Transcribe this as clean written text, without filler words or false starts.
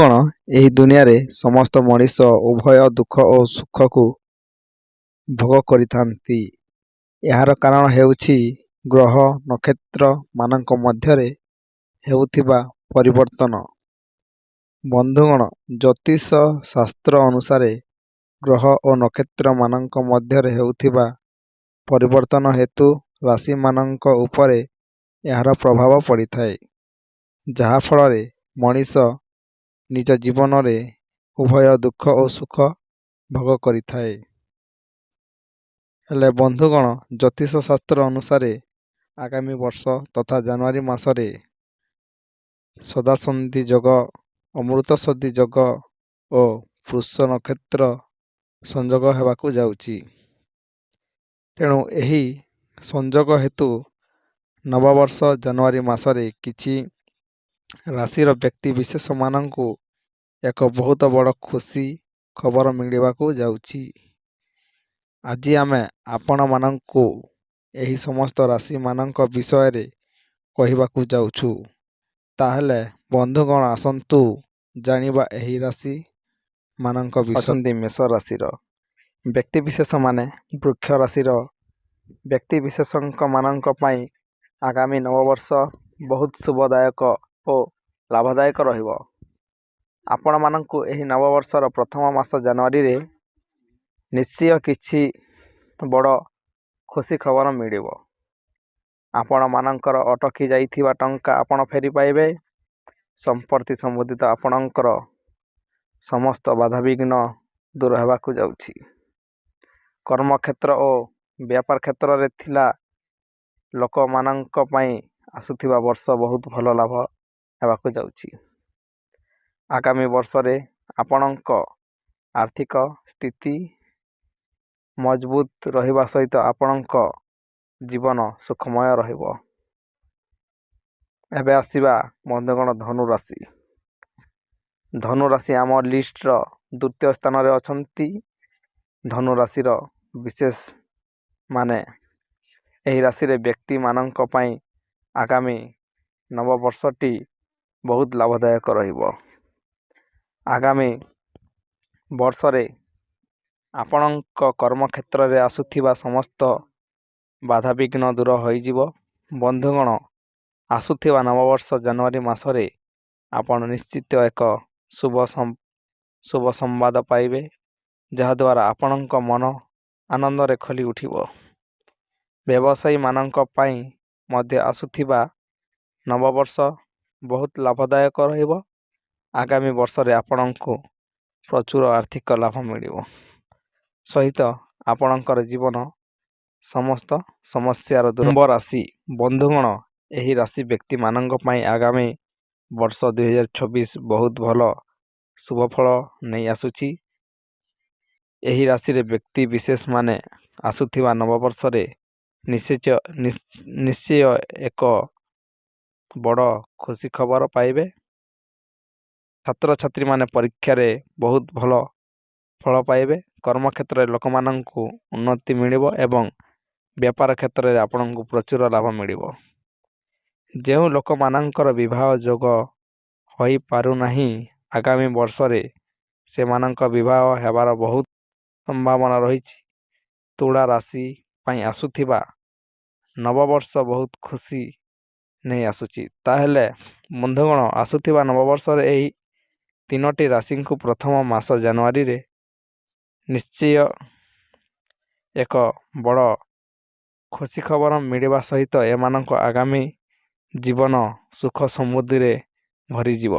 ବନ୍ଧୁଗଣ, ଏହି ଦୁନିଆରେ ସମସ୍ତ ମଣିଷ ଉଭୟ ଦୁଃଖ ଓ ସୁଖକୁ ଭୋଗ କରିଥାନ୍ତି। ଏହାର କାରଣ ହେଉଛି ଗ୍ରହ ନକ୍ଷତ୍ର ମାନଙ୍କ ମଧ୍ୟରେ ହେଉଥିବା ପରିବର୍ତ୍ତନ। ବନ୍ଧୁଗଣ, ଜ୍ୟୋତିଷ ଶାସ୍ତ୍ର ଅନୁସାରେ ଗ୍ରହ ଓ ନକ୍ଷତ୍ର ମାନଙ୍କ ମଧ୍ୟରେ ହେଉଥିବା ପରିବର୍ତ୍ତନ ହେତୁ ରାଶିମାନଙ୍କ ଉପରେ ଏହାର ପ୍ରଭାବ ପଡ଼ିଥାଏ, ଯାହା ଫଳରେ ମଣିଷ ନିଜ ଜୀବନରେ ଉଭୟ ଦୁଃଖ ଓ ସୁଖ ଭୋଗ କରିଥାଏ। ହେଲେ ବନ୍ଧୁଗଣ, ଜ୍ୟୋତିଷ ଶାସ୍ତ୍ର ଅନୁସାରେ ଆଗାମୀ ବର୍ଷ ତଥା ଜାନୁଆରୀ ମାସରେ ସଦାସନ୍ଧି ଯୋଗ, ଅମୃତସନ୍ଧି ଯୋଗ ଓ ପୁଷ ନକ୍ଷତ୍ର ସଂଯୋଗ ହେବାକୁ ଯାଉଛି। ତେଣୁ ଏହି ସଂଯୋଗ ହେତୁ ନବବର୍ଷ ଜାନୁଆରୀ ମାସରେ କିଛି ରାଶିର ବ୍ୟକ୍ତି ବିଶେଷମାନଙ୍କୁ ଏକ ବହୁତ ବଡ଼ ଖୁସି ଖବର ମିଳିବାକୁ ଯାଉଛି। ଆଜି ଆମେ ଆପଣମାନଙ୍କୁ ଏହି ସମସ୍ତ ରାଶିମାନଙ୍କ ବିଷୟରେ କହିବାକୁ ଯାଉଛୁ। ତାହେଲେ ବନ୍ଧୁଗଣ, ଆସନ୍ତୁ ଜାଣିବା ଏହି ରାଶି ମାନଙ୍କ ବିଷୟ। ଅଛନ୍ତି ମେଷ ରାଶିର ବ୍ୟକ୍ତିବିଶେଷମାନେ। ବୃକ୍ଷ ରାଶିର ବ୍ୟକ୍ତିବିଶେଷଙ୍କ ମାନଙ୍କ ପାଇଁ ଆଗାମୀ ନବବର୍ଷ ବହୁତ ଶୁଭଦାୟକ ଓ ଲାଭଦାୟକ ରହିବ। ଆପଣମାନଙ୍କୁ ଏହି ନବବର୍ଷର ପ୍ରଥମ ମାସ ଜାନୁଆରୀରେ ନିଶ୍ଚୟ କିଛି ବଡ଼ ଖୁସି ଖବର ମିଳିବ। ଆପଣମାନଙ୍କର ଅଟକି ଯାଇଥିବା ଟଙ୍କା ଆପଣ ଫେରି ପାଇବେ। ସମ୍ପତ୍ତି ସମ୍ବନ୍ଧିତ ଆପଣଙ୍କର ସମସ୍ତ ବାଧାବିଘ୍ନ ଦୂର ହେବାକୁ ଯାଉଛି। କର୍ମକ୍ଷେତ୍ର ଓ ବ୍ୟାପାର କ୍ଷେତ୍ରରେ ଥିଲା ଲୋକମାନଙ୍କ ପାଇଁ ଆସୁଥିବା ବର୍ଷ ବହୁତ ଭଲ ଲାଭ ହେବାକୁ ଯାଉଛି। ଆଗାମୀ ବର୍ଷରେ ଆପଣଙ୍କ ଆର୍ଥିକ ସ୍ଥିତି ମଜବୁତ ରହିବା ସହିତ ଆପଣଙ୍କ ଜୀବନ ସୁଖମୟ ରହିବ। ଏବେ ଆସିବା ବନ୍ଧୁଗଣ ଧନୁ ରାଶି। ଧନୁ ରାଶି ଆମ ଲିଷ୍ଟର ଦ୍ୱିତୀୟ ସ୍ଥାନରେ ଅଛନ୍ତି। ଧନୁ ରାଶିର ବିଶେଷ ମାନେ ଏହି ରାଶିରେ ବ୍ୟକ୍ତିମାନଙ୍କ ପାଇଁ ଆଗାମୀ ନବବର୍ଷଟି ବହୁତ ଲାଭଦାୟକ ରହିବ। ଆଗାମୀ ବର୍ଷରେ ଆପଣଙ୍କ କର୍ମକ୍ଷେତ୍ରରେ ଆସୁଥିବା ସମସ୍ତ ବାଧାବିଘ୍ନ ଦୂର ହୋଇଯିବ। ବନ୍ଧୁଗଣ, ଆସୁଥିବା ନବବର୍ଷ ଜାନୁଆରୀ ମାସରେ ଆପଣ ନିଶ୍ଚିତ ଏକ ଶୁଭ ସମ୍ବାଦ ପାଇବେ, ଯାହାଦ୍ୱାରା ଆପଣଙ୍କ ମନ ଆନନ୍ଦରେ ଖୋଲି ଉଠିବ। ବ୍ୟବସାୟୀମାନଙ୍କ ପାଇଁ ମଧ୍ୟ ଆସୁଥିବା ନବବର୍ଷ ବହୁତ ଲାଭଦାୟକ ରହିବ। ଆଗାମୀ ବର୍ଷରେ ଆପଣଙ୍କୁ ପ୍ରଚୁର ଆର୍ଥିକ ଲାଭ ମିଳିବ ସହିତ ଆପଣଙ୍କର ଜୀବନ ସମସ୍ତ ସମସ୍ୟାର ଦୂର। କୁମ୍ଭ ରାଶି। ବନ୍ଧୁଗଣ, ଏହି ରାଶି ବ୍ୟକ୍ତିମାନଙ୍କ ପାଇଁ ଆଗାମୀ ବର୍ଷ 2024 ବହୁତ ଭଲ ଶୁଭଫଳ ନେଇ ଆସୁଛି। ଏହି ରାଶିରେ ବ୍ୟକ୍ତି ବିଶେଷମାନେ ଆସୁଥିବା ନବବର୍ଷରେ ନିଶ୍ଚୟ ଏକ ବଡ଼ ଖୁସି ଖବର ପାଇବେ। ଛାତ୍ରଛାତ୍ରୀମାନେ ପରୀକ୍ଷାରେ ବହୁତ ଭଲ ଫଳ ପାଇବେ। କର୍ମକ୍ଷେତ୍ରରେ ଲୋକମାନଙ୍କୁ ଉନ୍ନତି ମିଳିବ ଏବଂ ବ୍ୟାପାର କ୍ଷେତ୍ରରେ ଆପଣଙ୍କୁ ପ୍ରଚୁର ଲାଭ ମିଳିବ। ଯେଉଁ ଲୋକମାନଙ୍କର ବିବାହ ଯୋଗ ହୋଇପାରୁନାହିଁ, ଆଗାମୀ ବର୍ଷରେ ସେମାନଙ୍କ ବିବାହ ହେବାର ବହୁତ ସମ୍ଭାବନା ରହିଛି। ତୁଳା ରାଶି ପାଇଁ ଆସୁଥିବା ନବବର୍ଷ ବହୁତ ଖୁସି ନେଇ ଆସୁଛି। ତାହେଲେ ବନ୍ଧୁଗଣ, ଆସୁଥିବା ନବବର୍ଷରେ ଏହି ତିନୋଟି ରାଶିଙ୍କୁ ପ୍ରଥମ ମାସ ଜାନୁଆରୀରେ ନିଶ୍ଚୟ ଏକ ବଡ଼ ଖୁସି ଖବର ମିଳିବା ସହିତ ଏମାନଙ୍କ ଆଗାମୀ ଜୀବନ ସୁଖ ସମୃଦ୍ଧିରେ ଭରିଯିବ।